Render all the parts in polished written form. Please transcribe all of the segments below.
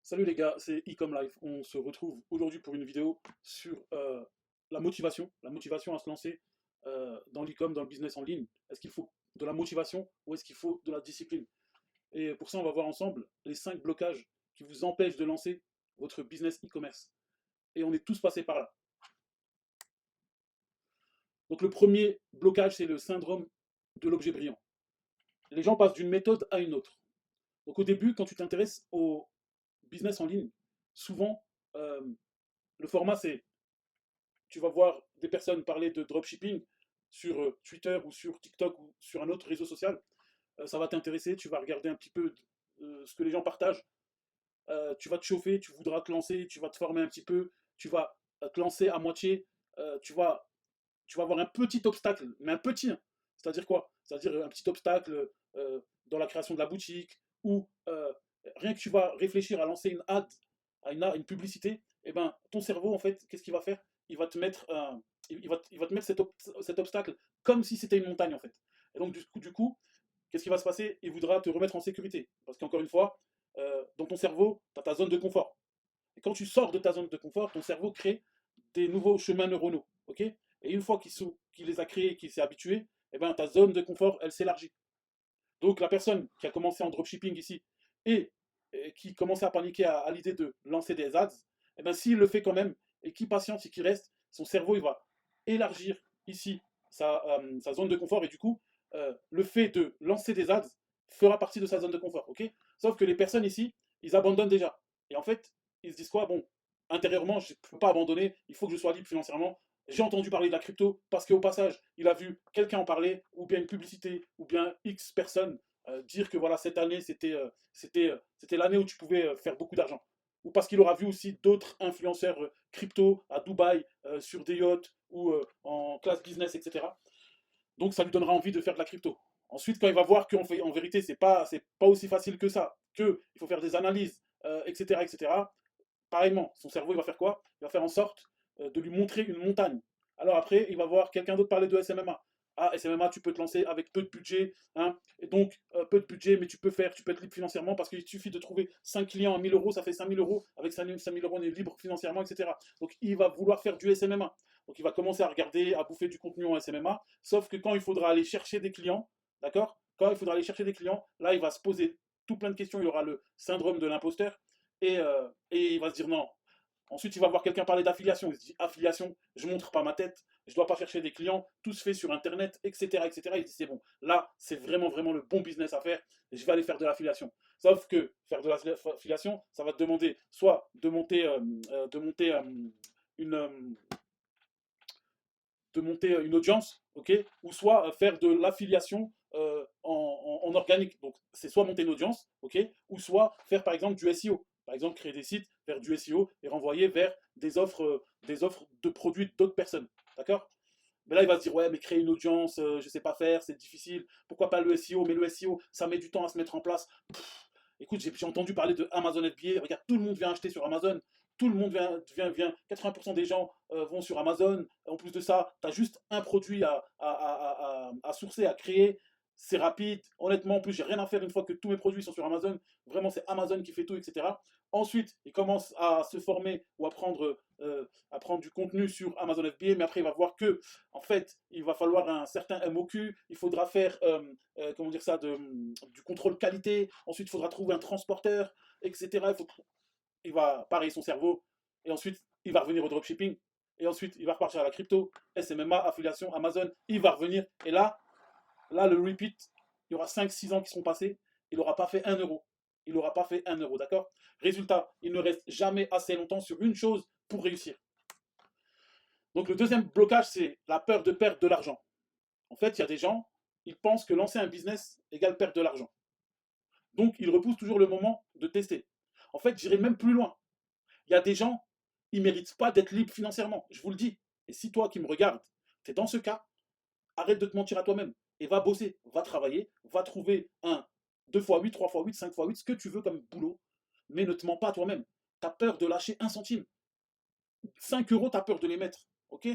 Salut les gars, c'est Ecom Life. On se retrouve aujourd'hui pour une vidéo sur la motivation à se lancer dans l'e-com, dans le business en ligne. Est-ce qu'il faut de la motivation ou est-ce qu'il faut de la discipline? Et pour ça, on va voir ensemble les 5 blocages qui vous empêchent de lancer votre business e-commerce. Et on est tous passés par là. Donc le premier blocage, c'est le syndrome de l'objet brillant. Les gens passent d'une méthode à une autre. Donc au début, quand tu t'intéresses au business en ligne, souvent, euh, le format, c'est tu vas voir des personnes parler de dropshipping sur Twitter ou sur TikTok ou sur un autre réseau social. Ça va t'intéresser, tu vas regarder un petit peu ce que les gens partagent. Tu vas te chauffer, tu voudras te lancer, tu vas te former un petit peu, tu vas te lancer à moitié. Tu vas avoir un petit obstacle, mais un petit, hein. C'est-à-dire quoi? C'est-à-dire un petit obstacle dans la création de la boutique ou rien que tu vas réfléchir à lancer une ad, à une publicité, et ben ton cerveau en fait, qu'est-ce qu'il va faire? Il va te mettre il va te mettre cet obstacle comme si c'était une montagne en fait. Et donc du coup, qu'est-ce qui va se passer? Il voudra te remettre en sécurité parce qu'encore une fois, dans ton cerveau, tu as ta zone de confort. Et quand tu sors de ta zone de confort, ton cerveau crée des nouveaux chemins neuronaux. Ok? Et une fois qu'il les a créés, qu'il s'est habitué, eh ben, ta zone de confort, elle s'élargit. Donc la personne qui a commencé en dropshipping ici et qui commençait à paniquer à l'idée de lancer des ads, eh ben, s'il le fait quand même et qu'il patiente et qu'il reste, son cerveau il va élargir ici sa zone de confort et du coup, le fait de lancer des ads fera partie de sa zone de confort. Ok? Sauf que les personnes ici, ils abandonnent déjà. Et en fait, ils se disent quoi? Bon, intérieurement, je ne peux pas abandonner, il faut que je sois libre financièrement. J'ai entendu parler de la crypto parce qu'au passage, il a vu quelqu'un en parler, ou bien une publicité, ou bien X personnes dire que voilà, cette année, c'était l'année où tu pouvais faire beaucoup d'argent. Ou parce qu'il aura vu aussi d'autres influenceurs crypto à Dubaï, sur des yachts, ou en classe business, etc. Donc ça lui donnera envie de faire de la crypto. Ensuite, quand il va voir qu'en vérité, c'est pas aussi facile que ça, qu'il faut faire des analyses, etc., etc., pareillement, son cerveau, il va faire quoi? Il va faire en sorte de lui montrer une montagne. Alors après, il va voir quelqu'un d'autre parler de SMMA. Ah, SMMA, tu peux te lancer avec peu de budget, hein, et donc peu de budget, mais tu peux être libre financièrement parce qu'il suffit de trouver 5 clients à 1000 euros, ça fait 5000 euros. Avec 5000 euros, on est libre financièrement, etc. Donc il va vouloir faire du SMMA. Donc il va commencer à regarder, à bouffer du contenu en SMMA, sauf que quand il faudra aller chercher des clients, d'accord? Quand il faudra aller chercher des clients, là, il va se poser tout plein de questions, il aura le syndrome de l'imposteur, et il va se dire non. Ensuite, il va voir quelqu'un parler d'affiliation. Il se dit affiliation, je montre pas ma tête, je ne dois pas chercher des clients, tout se fait sur Internet, etc. etc. Il dit c'est bon, là, c'est vraiment, vraiment le bon business à faire, et je vais aller faire de l'affiliation. Sauf que faire de l'affiliation, ça va te demander soit une, euh, de monter une audience, ok, ou soit faire de l'affiliation en organique. Donc, c'est soit monter une audience, ok, ou soit faire par exemple du SEO. Par exemple, créer des sites, faire du SEO et renvoyer vers des offres de produits d'autres personnes. D'accord? Mais là, il va se dire, ouais, mais créer une audience, je ne sais pas faire, c'est difficile. Pourquoi pas le SEO? Mais le SEO, ça met du temps à se mettre en place. Écoute, j'ai entendu parler de Amazon FBA. Regarde, tout le monde vient acheter sur Amazon. Tout le monde vient 80% des gens vont sur Amazon. En plus de ça, tu as juste un produit à sourcer, à créer. C'est rapide. Honnêtement, en plus, j'ai rien à faire une fois que tous mes produits sont sur Amazon. Vraiment, c'est Amazon qui fait tout, etc. Ensuite, il commence à se former ou à prendre du contenu sur Amazon FBA, mais après, il va voir que, en fait, il va falloir un certain MOQ. Il faudra faire, comment dire ça, du contrôle qualité. Ensuite, il faudra trouver un transporteur, etc. Il va pareil son cerveau. Et ensuite, il va revenir au dropshipping. Et ensuite, il va repartir à la crypto, SMMA, affiliation, Amazon. Il va revenir. Et là, le repeat, il y aura 5-6 ans qui seront passés. Il n'aura pas fait 1 euro. Il n'aura pas fait 1 euro, d'accord? Résultat, il ne reste jamais assez longtemps sur une chose pour réussir. Donc le deuxième blocage, c'est la peur de perdre de l'argent. En fait, il y a des gens, ils pensent que lancer un business égale perdre de l'argent. Donc, ils repoussent toujours le moment de tester. En fait, j'irai même plus loin. Il y a des gens, ils ne méritent pas d'être libres financièrement. Je vous le dis. Et si toi qui me regardes, tu es dans ce cas, arrête de te mentir à toi-même et va bosser, va travailler, va trouver un 2 x 8, 3 x 8, 5 x 8, ce que tu veux comme boulot, mais ne te mens pas à toi-même. Tu as peur de lâcher un centime. 5 euros, tu as peur de les mettre. Ok?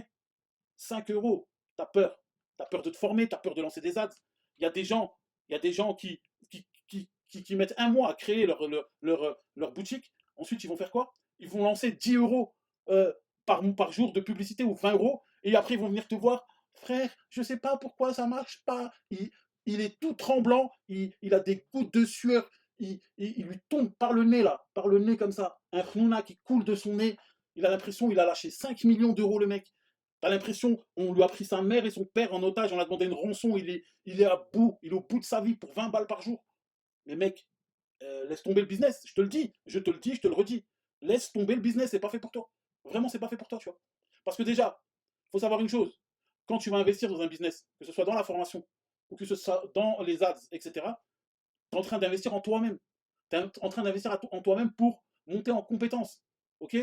5 euros, tu as peur. Tu as peur de te former, tu as peur de lancer des ads. Il y a des gens, il y a des gens qui mettent un mois à créer leur boutique. Ensuite, ils vont faire quoi? Ils vont lancer 10 euros par jour de publicité ou 20 euros. Et après, ils vont venir te voir. Frère, je ne sais pas pourquoi ça ne marche pas. Il est tout tremblant. Il a des gouttes de sueur. Il lui tombe par le nez, là. Par le nez, comme ça. Un khnouna qui coule de son nez. Il a l'impression qu'il a lâché 5 millions d'euros, le mec. T'as l'impression on lui a pris sa mère et son père en otage. On a demandé une rançon. Il est à bout. Il est au bout de sa vie pour 20 balles par jour. Mais mec, laisse tomber le business, je te le dis, je te le dis, je te le redis. Laisse tomber le business, c'est pas fait pour toi. Vraiment, c'est pas fait pour toi, tu vois. Parce que déjà, il faut savoir une chose. Quand tu vas investir dans un business, que ce soit dans la formation, ou que ce soit dans les ads, etc., tu es en train d'investir en toi-même. Tu es en train d'investir en toi-même pour monter en compétences. Ok?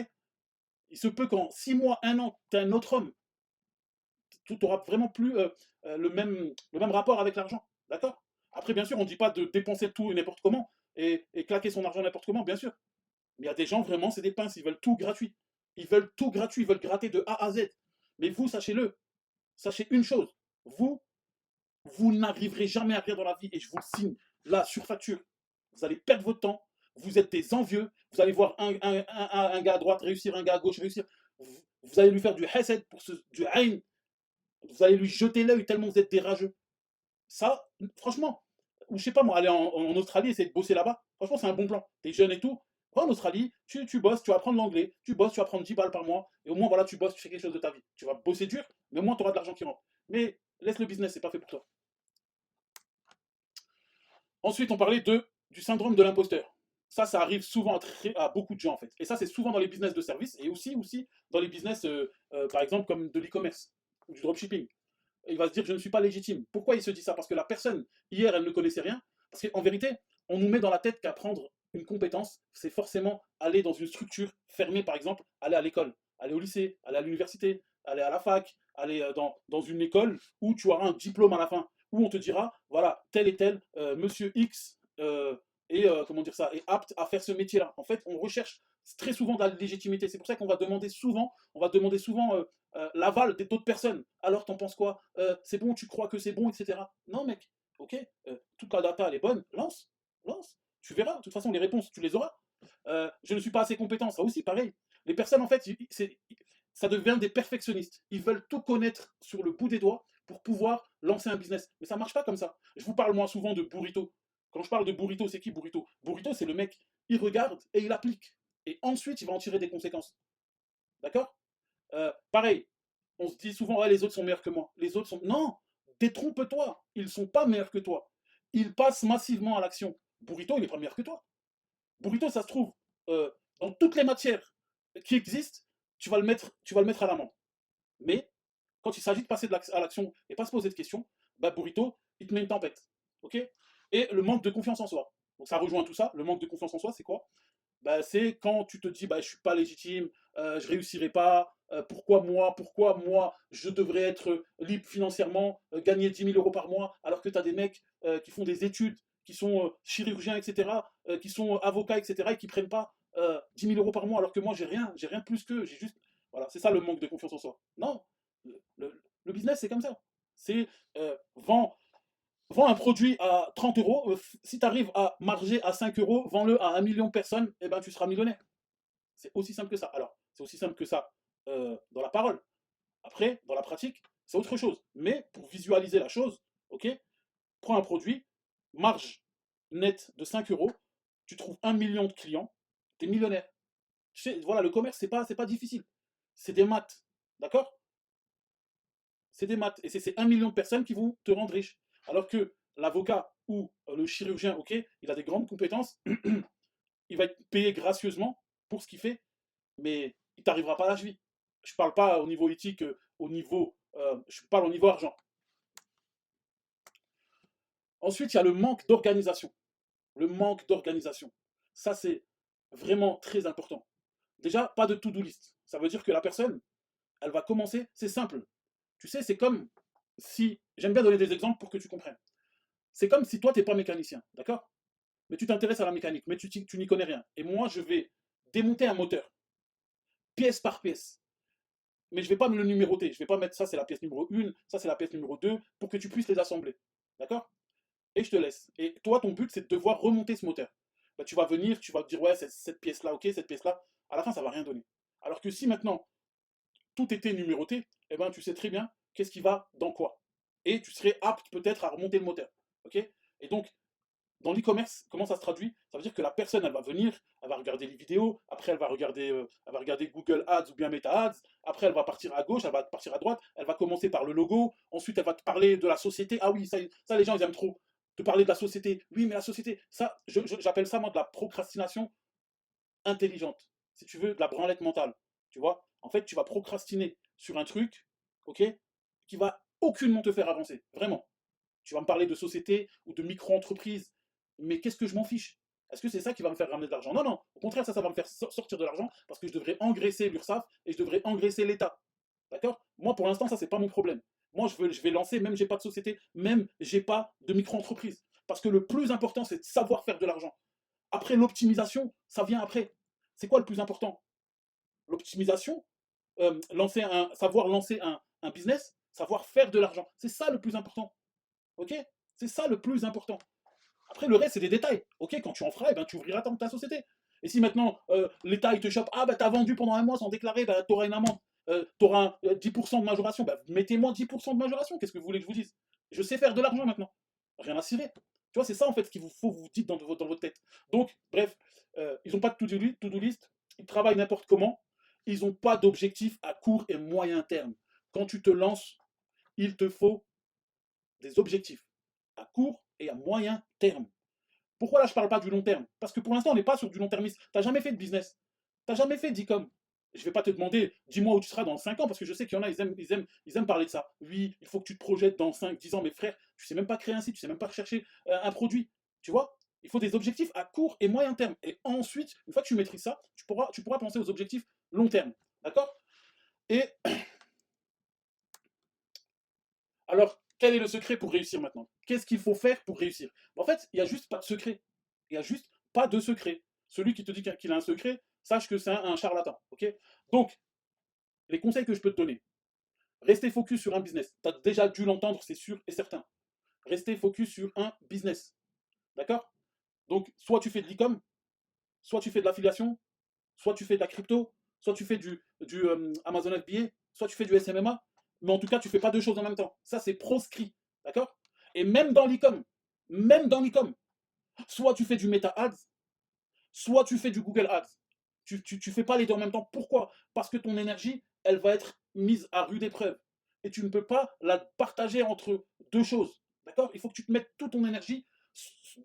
Il se peut qu'en 6 mois, 1 an, tu es un autre homme. Tu n'auras vraiment plus le même rapport avec l'argent. D'accord? Après, bien sûr, on ne dit pas de dépenser tout et n'importe comment et claquer son argent n'importe comment, bien sûr. Mais il y a des gens, vraiment, c'est des pinces, ils veulent tout gratuit. Ils veulent tout gratuit, ils veulent gratter de A à Z. Mais vous, sachez-le, sachez une chose, vous n'arriverez jamais à rien dans la vie, et je vous le signe, là, sur facture. Vous allez perdre votre temps, vous êtes des envieux, vous allez voir un gars à droite réussir, un gars à gauche réussir. Vous allez lui faire du hesed, du hain, vous allez lui jeter l'œil tellement vous êtes des rageux. Ça, franchement, ou je sais pas moi, aller en Australie, essayer de bosser là-bas, franchement, c'est un bon plan. T'es jeune et tout, va en Australie, tu bosses, tu vas apprendre l'anglais, tu bosses, tu vas prendre 10 balles par mois, et au moins, voilà, tu bosses, tu fais quelque chose de ta vie. Tu vas bosser dur, mais au moins, tu auras de l'argent qui rentre. Mais laisse le business, c'est pas fait pour toi. Ensuite, on parlait du syndrome de l'imposteur. Ça arrive souvent à beaucoup de gens, en fait. Et ça, c'est souvent dans les business de service, et aussi dans les business, par exemple, comme de l'e-commerce, ou du dropshipping. Il va se dire je ne suis pas légitime. Pourquoi il se dit ça? Parce que la personne, hier, elle ne connaissait rien. Parce qu'en vérité, on nous met dans la tête qu'apprendre une compétence, c'est forcément aller dans une structure fermée, par exemple, aller à l'école, aller au lycée, aller à l'université, aller à la fac, aller dans une école où tu auras un diplôme à la fin, où on te dira, voilà, tel et tel, monsieur X, comment dire ça, est apte à faire ce métier-là. En fait, on recherche très souvent de la légitimité. C'est pour ça qu'on va demander souvent, l'aval d'autres personnes. Alors, t'en penses quoi? C'est bon, tu crois que c'est bon, etc. Non, mec, ok, toute la data, elle est bonne, lance. Tu verras, de toute façon, les réponses, tu les auras. Je ne suis pas assez compétent, ça aussi, pareil. Les personnes, en fait, ça devient des perfectionnistes. Ils veulent tout connaître sur le bout des doigts pour pouvoir lancer un business. Mais ça ne marche pas comme ça. Je vous parle, moi, souvent de burrito. Quand je parle de burrito, c'est qui burrito? Burrito, c'est le mec, il regarde et il applique. Et ensuite, il va en tirer des conséquences. D'accord? Pareil, on se dit souvent, ouais, les autres sont meilleurs que moi. Les autres sont. Non, détrompe-toi. Ils ne sont pas meilleurs que toi. Ils passent massivement à l'action. Burrito, il est pas meilleur que toi. Burrito, ça se trouve, dans toutes les matières qui existent, tu vas le mettre à l'amende. Mais quand il s'agit de passer à l'action et pas se poser de questions, bah Burrito, il te met une tempête. Ok? Et le manque de confiance en soi. Donc ça rejoint tout ça. Le manque de confiance en soi, c'est quoi? Bah, c'est quand tu te dis bah, je suis pas légitime, je réussirai pas, pourquoi moi je devrais être libre financièrement, gagner 10 000 euros par mois, alors que tu as des mecs qui font des études, qui sont chirurgiens, etc., qui sont avocats, etc., et qui prennent pas 10 000 euros par mois, alors que moi j'ai rien de plus qu'eux, j'ai juste. Voilà, c'est ça le manque de confiance en soi. Non, le business c'est comme ça. C'est vends un produit à 30 euros, si tu arrives à marger à 5 euros, vends-le à 1 million de personnes, et ben tu seras millionnaire. C'est aussi simple que ça. Alors, c'est aussi simple que ça dans la parole. Après, dans la pratique, c'est autre chose. Mais pour visualiser la chose, ok, prends un produit, marge nette de 5 euros, tu trouves 1 million de clients, tu es millionnaire. Tu sais, voilà, le commerce, c'est pas difficile. C'est des maths. D'accord? C'est des maths. Et c'est ces 1 million de personnes qui vont te rendre riche. Alors que l'avocat ou le chirurgien, ok, il a des grandes compétences, il va être payé gracieusement pour ce qu'il fait, mais il t'arrivera pas à la cheville. Je parle pas au niveau éthique, je parle au niveau argent. Ensuite, il y a le manque d'organisation. Le manque d'organisation. Ça, c'est vraiment très important. Déjà, pas de to-do list. Ça veut dire que la personne, elle va commencer, c'est simple. Tu sais, c'est comme si, j'aime bien donner des exemples pour que tu comprennes. C'est comme si toi, tu n'es pas mécanicien, d'accord? Mais tu t'intéresses à la mécanique, mais tu n'y connais rien. Et moi, je vais démonter un moteur, pièce par pièce. Mais je ne vais pas me le numéroter. Je ne vais pas mettre ça, c'est la pièce numéro 1, ça, c'est la pièce numéro 2, pour que tu puisses les assembler. D'accord? Et je te laisse. Et toi, ton but, c'est de devoir remonter ce moteur. bah, tu vas venir, tu vas te dire, ouais, cette pièce-là, ok, cette pièce-là, à la fin, ça va rien donner. Alors que si maintenant, tout était numéroté, eh ben, tu sais très bien qu'est-ce qui va dans quoi. Et tu serais apte peut-être à remonter le moteur. Ok. Et donc, dans l'e-commerce, comment ça se traduit? Ça veut dire que la personne, elle va venir, elle va regarder les vidéos, après elle va regarder Google Ads ou bien Meta Ads, après elle va partir à gauche, elle va partir à droite, elle va commencer par le logo, ensuite elle va te parler de la société. Ah oui, ça les gens ils aiment trop. Te parler de la société. Oui, mais la société, ça, j'appelle ça moi de la procrastination intelligente. Si tu veux, de la branlette mentale. Tu vois? En fait, tu vas procrastiner sur un truc, ok, qui va aucunement te faire avancer. Vraiment. Tu vas me parler de société ou de micro-entreprise, mais qu'est-ce que je m'en fiche? Est-ce que c'est ça qui va me faire ramener de l'argent? Non, non, au contraire, ça va me faire sortir de l'argent parce que je devrais engraisser l'URSSAF et je devrais engraisser l'État. D'accord? Moi, pour l'instant, ça, c'est pas mon problème. Moi, je vais lancer, même j'ai pas de société, même j'ai pas de micro-entreprise. Parce que le plus important, c'est de savoir faire de l'argent. Après, l'optimisation, ça vient après. C'est quoi le plus important? L'optimisation, savoir lancer un business, savoir faire de l'argent. C'est ça le plus important. Ok? C'est ça le plus important. Après, le reste, c'est des détails. Ok, quand tu en feras, eh ben, tu ouvriras ta société. Et si maintenant, l'État, il te chope, ah, bah, t'as vendu pendant un mois sans déclarer, bah, t'auras une amende, t'auras 10% de majoration, bah, mettez-moi 10% de majoration, qu'est-ce que vous voulez que je vous dise? Je sais faire de l'argent maintenant. Rien à cirer. Tu vois, c'est ça, en fait, ce qu'il vous faut vous dites dans votre tête. Donc, bref, ils n'ont pas de to-do list, ils travaillent n'importe comment, ils n'ont pas d'objectif à court et moyen terme. Quand tu te lances, il te faut des objectifs à court et à moyen terme. Pourquoi là je parle pas du long terme? Parce que pour l'instant on n'est pas sur du long termisme. Tu n'as jamais fait de business. Tu n'as jamais fait d'e-com. Je ne vais pas te demander, dis-moi où tu seras dans 5 ans, parce que je sais qu'il y en a, ils aiment parler de ça. Oui, il faut que tu te projettes dans 5, 10 ans, mais frère, tu ne sais même pas créer un site, tu ne sais même pas rechercher un produit. Tu vois? Il faut des objectifs à court et moyen terme. Et ensuite, une fois que tu maîtrises ça, tu pourras penser aux objectifs long terme. D'accord? Et alors, quel est le secret pour réussir maintenant? Qu'est-ce qu'il faut faire pour réussir? En fait, il n'y a juste pas de secret. Il n'y a juste pas de secret. Celui qui te dit qu'il a un secret, sache que c'est un charlatan. Ok? Donc, les conseils que je peux te donner. Rester focus sur un business. Tu as déjà dû l'entendre, c'est sûr et certain. Rester focus sur un business. D'accord? Donc, soit tu fais de l'e-com, soit tu fais de l'affiliation, soit tu fais de la crypto, soit tu fais du Amazon FBA, soit tu fais du SMMA, mais en tout cas, tu ne fais pas deux choses en même temps. Ça, c'est proscrit. D'accord? Et même dans l'e-com, soit tu fais du Meta Ads, soit tu fais du Google Ads. Tu fais pas les deux en même temps. Pourquoi? Parce que ton énergie, elle va être mise à rude épreuve. Et tu ne peux pas la partager entre deux choses. D'accord? Il faut que tu te mettes toute ton énergie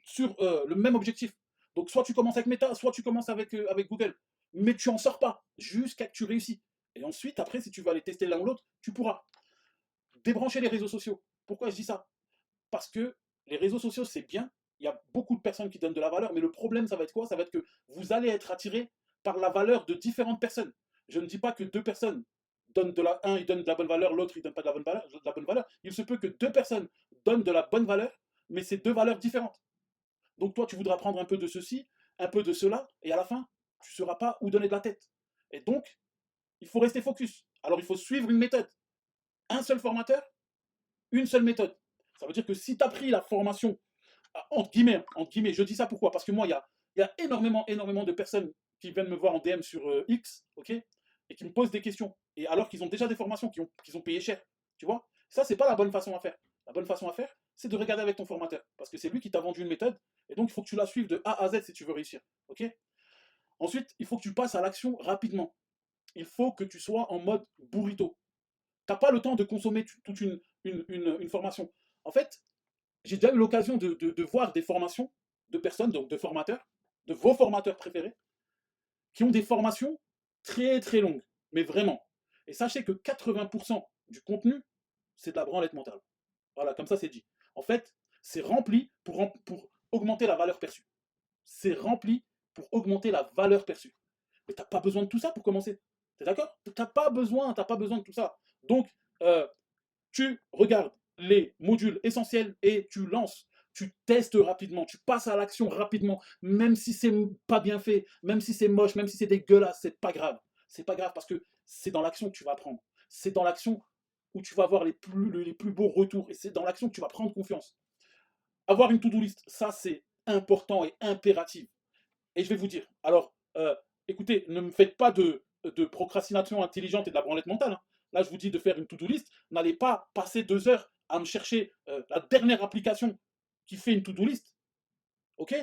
sur le même objectif. Donc, soit tu commences avec Meta, soit tu commences avec Google. Mais tu n'en sors pas jusqu'à que tu réussis. Et ensuite, après, si tu veux aller tester l'un ou l'autre, tu pourras. Débrancher les réseaux sociaux. Pourquoi je dis ça? Parce que les réseaux sociaux, c'est bien. Il y a beaucoup de personnes qui donnent de la valeur, mais le problème, ça va être quoi? Ça va être que vous allez être attiré par la valeur de différentes personnes. Je ne dis pas que deux personnes donnent un, il donne de la bonne valeur, l'autre, il donne pas de la bonne valeur. Il se peut que deux personnes donnent de la bonne valeur, mais c'est deux valeurs différentes. Donc toi, tu voudras prendre un peu de ceci, un peu de cela, et à la fin, tu ne sauras pas où donner de la tête. Et donc, il faut rester focus. Alors, il faut suivre une méthode. Un seul formateur, une seule méthode. Ça veut dire que si tu as pris la formation, entre guillemets, je dis ça pourquoi? Parce que moi, il y a énormément de personnes qui viennent me voir en DM sur X, ok, et qui me posent des questions. Et alors qu'ils ont déjà des formations qu'ils ont payé cher, tu vois? Ça, c'est pas la bonne façon à faire. La bonne façon à faire, c'est de regarder avec ton formateur. Parce que c'est lui qui t'a vendu une méthode, et donc il faut que tu la suives de A à Z si tu veux réussir, ok? Ensuite, il faut que tu passes à l'action rapidement. Il faut que tu sois en mode burrito. Tu n'as pas le temps de consommer toute une formation. En fait, j'ai déjà eu l'occasion de voir des formations de personnes, donc de formateurs, de vos formateurs préférés, qui ont des formations très très longues, mais vraiment. Et sachez que 80% du contenu, c'est de la branlette mentale. Voilà, comme ça c'est dit. En fait, c'est rempli pour augmenter la valeur perçue. C'est rempli pour augmenter la valeur perçue. Mais tu n'as pas besoin de tout ça pour commencer. T'es d'accord? T'as pas besoin de tout ça. Donc, euh, tu regardes les modules essentiels et tu lances. Tu testes rapidement, tu passes à l'action rapidement, même si c'est pas bien fait, même si c'est moche, même si c'est dégueulasse, c'est pas grave. C'est pas grave parce que c'est dans l'action que tu vas apprendre. C'est dans l'action où tu vas avoir les plus beaux retours et c'est dans l'action que tu vas prendre confiance. Avoir une to-do list, ça c'est important et impératif. Et je vais vous dire, alors, écoutez, ne me faites pas de procrastination intelligente et de la branlette mentale, hein. Là, je vous dis de faire une to-do list. N'allez pas passer 2 heures à me chercher la dernière application qui fait une to-do list. Ok?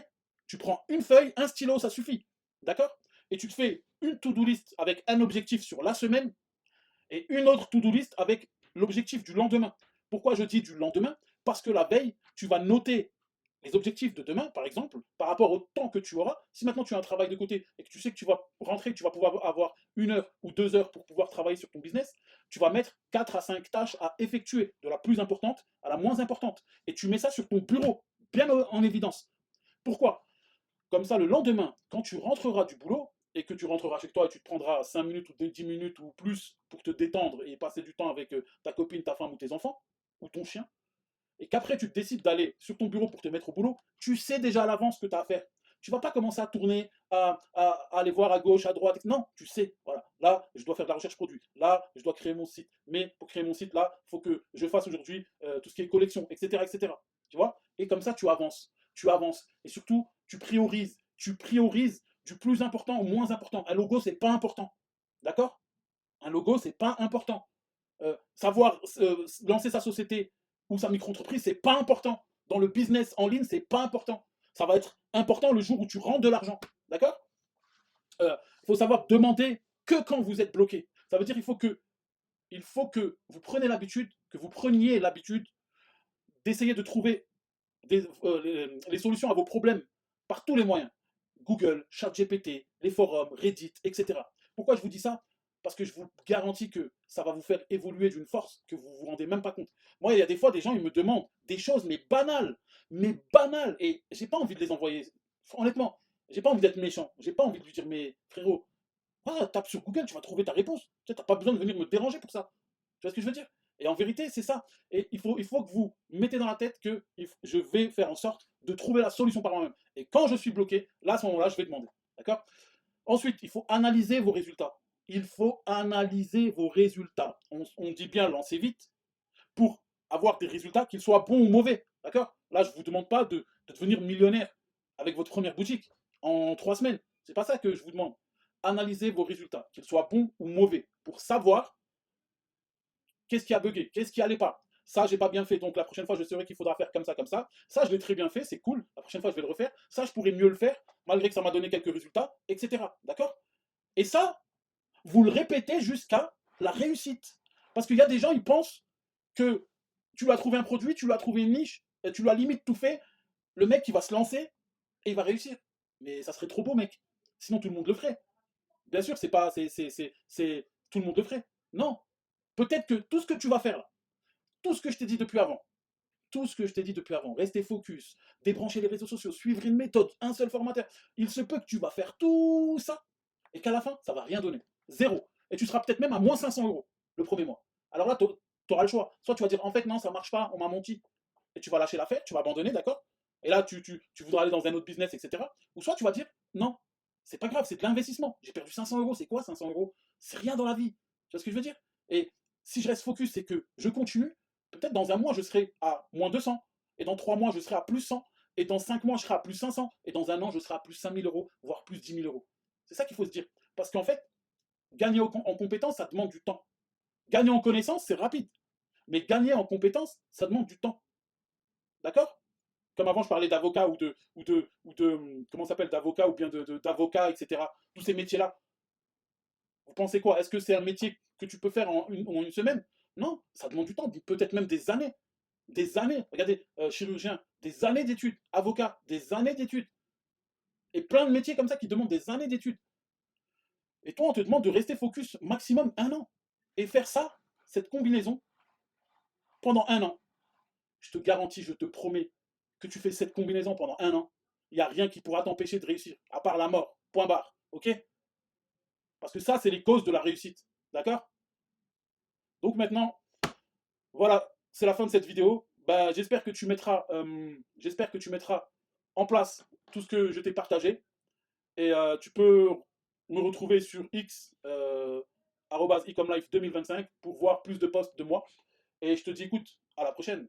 Tu prends une feuille, un stylo, ça suffit. D'accord? Et tu te fais une to-do list avec un objectif sur la semaine et une autre to-do list avec l'objectif du lendemain. Pourquoi je dis du lendemain? Parce que la veille, tu vas noter les objectifs de demain, par exemple, par rapport au temps que tu auras. Si maintenant tu as un travail de côté et que tu sais que tu vas rentrer, que tu vas pouvoir avoir 1 heure ou 2 heures pour pouvoir travailler sur ton business, tu vas mettre 4 à 5 tâches à effectuer, de la plus importante à la moins importante. Et tu mets ça sur ton bureau, bien en évidence. Pourquoi? Comme ça, le lendemain, quand tu rentreras du boulot et que tu rentreras chez toi et tu te prendras 5 minutes ou 10 minutes ou plus pour te détendre et passer du temps avec ta copine, ta femme ou tes enfants, ou ton chien, et qu'après tu décides d'aller sur ton bureau pour te mettre au boulot, tu sais déjà à l'avance ce que tu as à faire. Tu ne vas pas commencer à tourner, à aller voir à gauche, à droite. Non, tu sais, voilà, là, je dois faire de la recherche produit. Là, je dois créer mon site. Mais pour créer mon site, là, il faut que je fasse aujourd'hui tout ce qui est collection, etc., etc. Tu vois? Et comme ça, tu avances. Tu avances. Et surtout, tu priorises. Tu priorises du plus important au moins important. Un logo, c'est pas important. D'accord? Un logo, c'est pas important. Savoir lancer sa société ou sa micro-entreprise, c'est pas important. Dans le business en ligne, c'est pas important. Ça va être important le jour où tu rentres de l'argent. D'accord? Il faut savoir demander que quand vous êtes bloqué. Ça veut dire il faut que vous preniez l'habitude, d'essayer de trouver les solutions à vos problèmes par tous les moyens. Google, ChatGPT, les forums, Reddit, etc. Pourquoi je vous dis ça? Parce que je vous garantis que ça va vous faire évoluer d'une force que vous ne vous rendez même pas compte. Moi, il y a des fois, des gens, ils me demandent des choses, mais banales, et j'ai pas envie de les envoyer. Honnêtement, j'ai pas envie d'être méchant. J'ai pas envie de lui dire, mais frérot, tape sur Google, tu vas trouver ta réponse. Tu n'as pas besoin de venir me déranger pour ça. Tu vois ce que je veux dire? Et en vérité, c'est ça. Et il faut que vous mettez dans la tête que je vais faire en sorte de trouver la solution par moi-même. Et quand je suis bloqué, là, à ce moment-là, je vais demander. D'accord? Ensuite, il faut analyser vos résultats. Il faut analyser vos résultats. On dit bien lancer vite pour avoir des résultats, qu'ils soient bons ou mauvais. D'accord? Là, je ne vous demande pas de devenir millionnaire avec votre première boutique en 3 semaines. C'est pas ça que je vous demande. Analysez vos résultats, qu'ils soient bons ou mauvais, pour savoir qu'est-ce qui a bugué, qu'est-ce qui allait pas. Ça, j'ai pas bien fait, donc la prochaine fois, je saurai qu'il faudra faire comme ça, comme ça. Ça, je l'ai très bien fait, c'est cool. La prochaine fois, je vais le refaire. Ça, je pourrais mieux le faire, malgré que ça m'a donné quelques résultats, etc. D'accord? Et ça, vous le répétez jusqu'à la réussite. Parce qu'il y a des gens, ils pensent que tu lui as trouvé un produit, tu lui as trouvé une niche, et tu lui as limite tout fait. Le mec, il va se lancer et il va réussir. Mais ça serait trop beau, mec. Sinon, tout le monde le ferait. Bien sûr, c'est pas, tout le monde le ferait. Non. Peut-être que tout ce que tu vas faire là, tout ce que je t'ai dit depuis avant, tout ce que je t'ai dit depuis avant, rester focus, débrancher les réseaux sociaux, suivre une méthode, un seul formateur, il se peut que tu vas faire tout ça et qu'à la fin, ça va rien donner. Zéro. Et tu seras peut-être même à moins 500 € le premier mois. Alors là, tu auras le choix. Soit tu vas dire, en fait, non, ça marche pas, on m'a menti. Et tu vas lâcher l'affaire, tu vas abandonner, d'accord? Et là, tu voudras aller dans un autre business, etc. Ou soit tu vas dire, non, c'est pas grave, c'est de l'investissement. J'ai perdu 500 €, c'est quoi 500 €? C'est rien dans la vie. Tu vois ce que je veux dire? Et si je reste focus, c'est que je continue. Peut-être dans un mois, je serai à moins 200. Et dans 3 mois, je serai à plus 100. Et dans 5 mois, je serai à plus 500. Et dans un an, je serai à plus 5 000 €, voire plus 10 000 €. C'est ça qu'il faut se dire. Parce qu'en fait, gagner en compétences, ça demande du temps. Gagner en connaissances, c'est rapide. Mais gagner en compétences, ça demande du temps. D'accord? Comme avant, je parlais d'avocat comment ça s'appelle, d'avocat ou bien d'avocat, etc. Tous ces métiers-là. Vous pensez quoi? Est-ce que c'est un métier que tu peux faire en une semaine? Non, ça demande du temps, peut-être même des années. Des années. Regardez, chirurgien, des années d'études. Avocat, des années d'études. Et plein de métiers comme ça qui demandent des années d'études. Et toi, on te demande de rester focus maximum 1 an. Et faire ça, cette combinaison, pendant 1 an. Je te garantis, je te promets, que tu fais cette combinaison pendant 1 an. Il n'y a rien qui pourra t'empêcher de réussir, à part la mort. Point barre. Ok? Parce que ça, c'est les causes de la réussite. D'accord? Donc maintenant, voilà, c'est la fin de cette vidéo. Bah, j'espère que tu mettras en place tout ce que je t'ai partagé. Et tu peux me retrouver sur X, @ecomlife2025 pour voir plus de posts de moi. Et je te dis, écoute, à la prochaine.